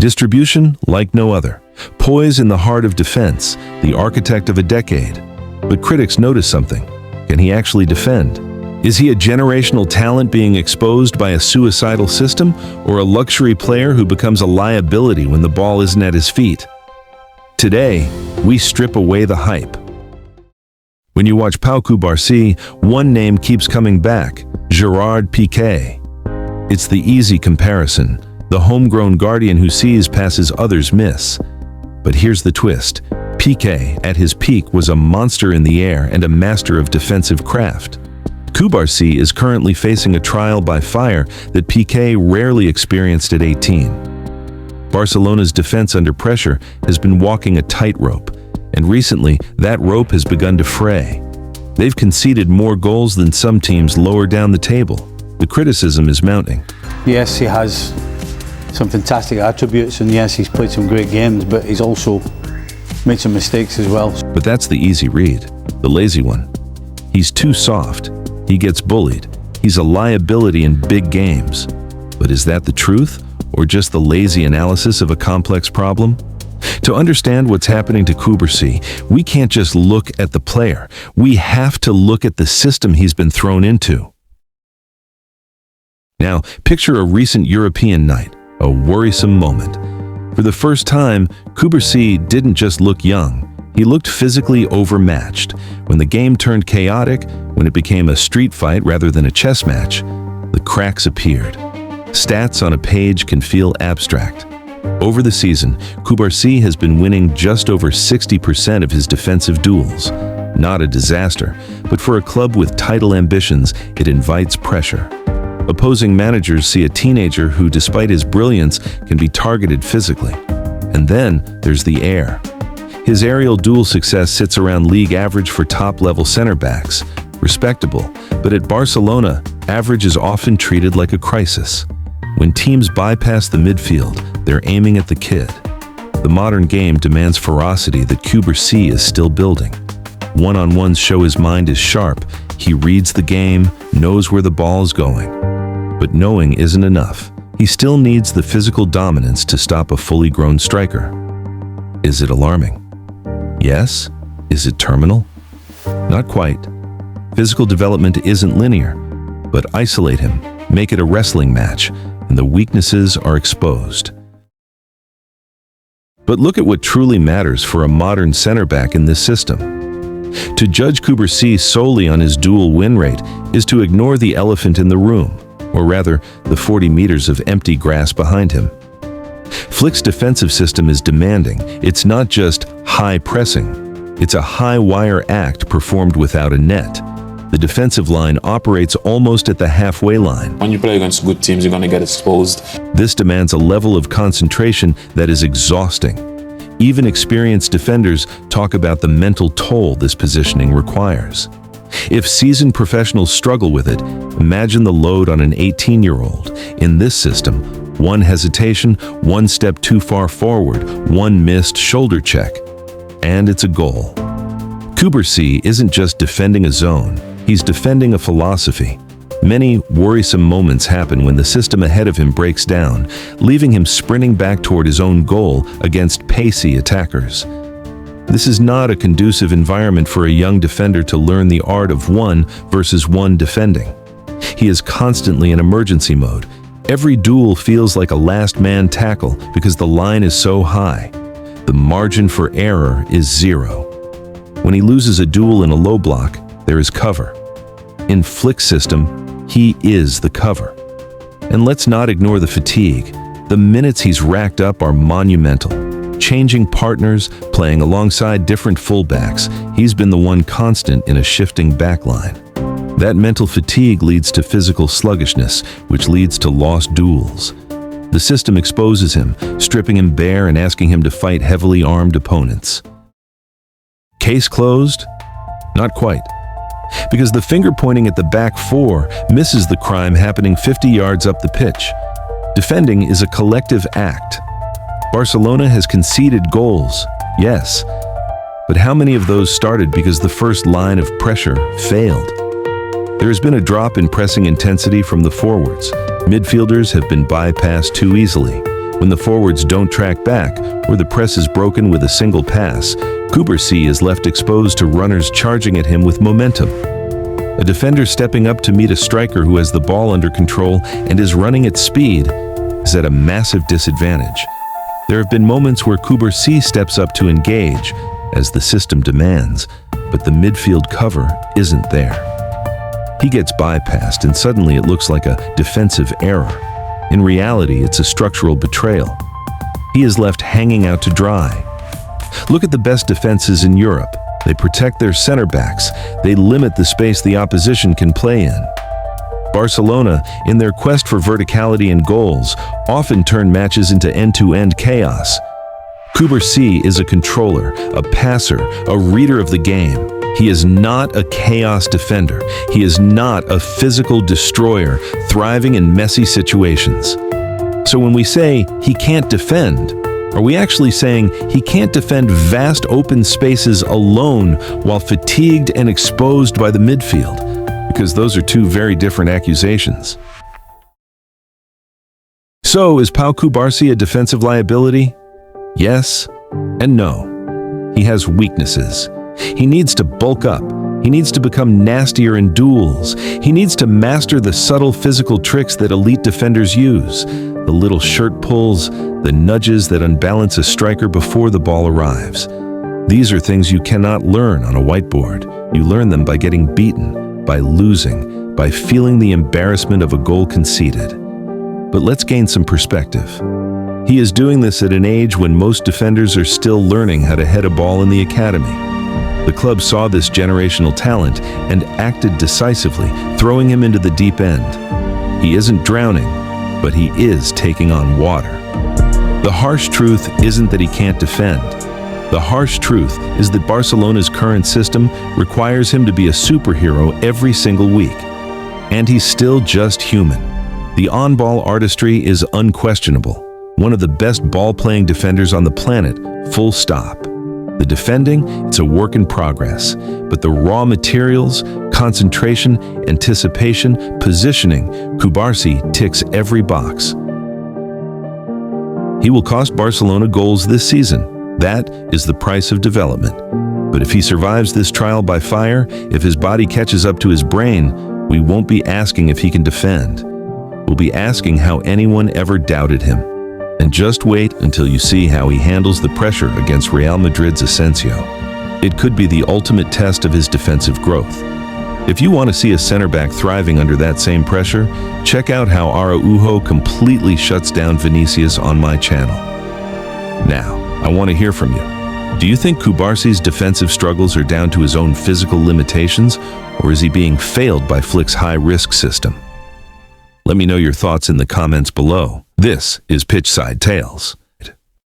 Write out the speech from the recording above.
Distribution like no other. Poise in the heart of defense, the architect of a decade. But critics notice something. Can he actually defend? Is he a generational talent being exposed by a suicidal system, or a luxury player who becomes a liability when the ball isn't at his feet? Today, we strip away the hype. When you watch Pau Cubarsí, one name keeps coming back: Gerard Piqué. It's the easy comparison, the homegrown guardian who sees passes others miss. But here's the twist. Piqué, at his peak, was a monster in the air and a master of defensive craft. Cubarsí is currently facing a trial by fire that Piqué rarely experienced at 18. Barcelona's defense under pressure has been walking a tightrope, and recently that rope has begun to fray. They've conceded more goals than some teams lower down the table. The criticism is mounting. Yes, he has some fantastic attributes, and yes, he's played some great games, but he's also made some mistakes as well. But that's the easy read, the lazy one. He's too soft. He gets bullied. He's a liability in big games. But is that the truth, or just the lazy analysis of a complex problem? To understand what's happening to Cubarsí, we can't just look at the player. We have to look at the system he's been thrown into. Now, picture a recent European night, a worrisome moment. For the first time, Cubarsí didn't just look young. He looked physically overmatched. When the game turned chaotic, when it became a street fight rather than a chess match, the cracks appeared. Stats on a page can feel abstract. Over the season, Cubarsí has been winning just over 60% of his defensive duels. Not a disaster, but for a club with title ambitions, it invites pressure. Opposing managers see a teenager who, despite his brilliance, can be targeted physically. And then there's the air. His aerial duel success sits around league average for top-level center backs. Respectable, but at Barcelona, average is often treated like a crisis. When teams bypass the midfield, they're aiming at the kid. The modern game demands ferocity that Cubarsí is still building. One-on-ones show his mind is sharp. He reads the game, knows where the ball is going. But knowing isn't enough. He still needs the physical dominance to stop a fully grown striker. Is it alarming? Yes. Is it terminal? Not quite. Physical development isn't linear, but isolate him, make it a wrestling match, and the weaknesses are exposed. But look at what truly matters for a modern center back in this system. To judge Cubarsí solely on his duel win rate is to ignore the elephant in the room, or rather, the 40 meters of empty grass behind him. Flick's defensive system is demanding. It's not just high pressing. It's a high-wire act performed without a net. The defensive line operates almost at the halfway line. When you play against good teams, you're going to get exposed. This demands a level of concentration that is exhausting. Even experienced defenders talk about the mental toll this positioning requires. If seasoned professionals struggle with it, imagine the load on an 18-year-old. In this system, one hesitation, one step too far forward, one missed shoulder check, and it's a goal. Cubarsí isn't just defending a zone, he's defending a philosophy. Many worrisome moments happen when the system ahead of him breaks down, leaving him sprinting back toward his own goal against pacey attackers. This is not a conducive environment for a young defender to learn the art of one versus one defending. He is constantly in emergency mode. Every duel feels like a last-man tackle because the line is so high. The margin for error is zero. When he loses a duel in a low block, there is cover. In Flick's system, he is the cover. And let's not ignore the fatigue. The minutes he's racked up are monumental. Changing partners, playing alongside different fullbacks, he's been the one constant in a shifting backline. That mental fatigue leads to physical sluggishness, which leads to lost duels. The system exposes him, stripping him bare and asking him to fight heavily armed opponents. Case closed? Not quite. Because the finger pointing at the back four misses the crime happening 50 yards up the pitch. Defending is a collective act. Barcelona has conceded goals, yes, but how many of those started because the first line of pressure failed? There has been a drop in pressing intensity from the forwards. Midfielders have been bypassed too easily. When the forwards don't track back, or the press is broken with a single pass, Cubarsí is left exposed to runners charging at him with momentum. A defender stepping up to meet a striker who has the ball under control and is running at speed is at a massive disadvantage. There have been moments where Cubarsí steps up to engage, as the system demands, but the midfield cover isn't there. He gets bypassed and suddenly it looks like a defensive error. In reality, it's a structural betrayal. He is left hanging out to dry. Look at the best defenses in Europe. They protect their center backs. They limit the space the opposition can play in. Barcelona, in their quest for verticality and goals, often turn matches into end-to-end chaos. Cubarsí is a controller, a passer, a reader of the game. He is not a chaos defender. He is not a physical destroyer thriving in messy situations. So when we say he can't defend, are we actually saying he can't defend vast open spaces alone while fatigued and exposed by the midfield? Because those are two very different accusations. So, is Pau Cubarsí a defensive liability? Yes and no. He has weaknesses. He needs to bulk up. He needs to become nastier in duels. He needs to master the subtle physical tricks that elite defenders use. The little shirt pulls, the nudges that unbalance a striker before the ball arrives. These are things you cannot learn on a whiteboard. You learn them by getting beaten, by losing, by feeling the embarrassment of a goal conceded. But let's gain some perspective. He is doing this at an age when most defenders are still learning how to head a ball in the academy. The club saw this generational talent and acted decisively, throwing him into the deep end. He isn't drowning, but he is taking on water. The harsh truth isn't that he can't defend. The harsh truth is that Barcelona's current system requires him to be a superhero every single week. And he's still just human. The on-ball artistry is unquestionable. One of the best ball-playing defenders on the planet, full stop. The defending, it's a work in progress, but the raw materials, concentration, anticipation, positioning, Cubarsí ticks every box. He will cost Barcelona goals this season. That is the price of development. But if he survives this trial by fire, if his body catches up to his brain, we won't be asking if he can defend. We'll be asking how anyone ever doubted him. And just wait until you see how he handles the pressure against Real Madrid's Asensio. It could be the ultimate test of his defensive growth. If you want to see a center back thriving under that same pressure, check out how Araujo completely shuts down Vinicius on my channel. Now, I want to hear from you. Do you think Cubarsí's defensive struggles are down to his own physical limitations, or is he being failed by Flick's high-risk system? Let me know your thoughts in the comments below. This is Pitchside Tales.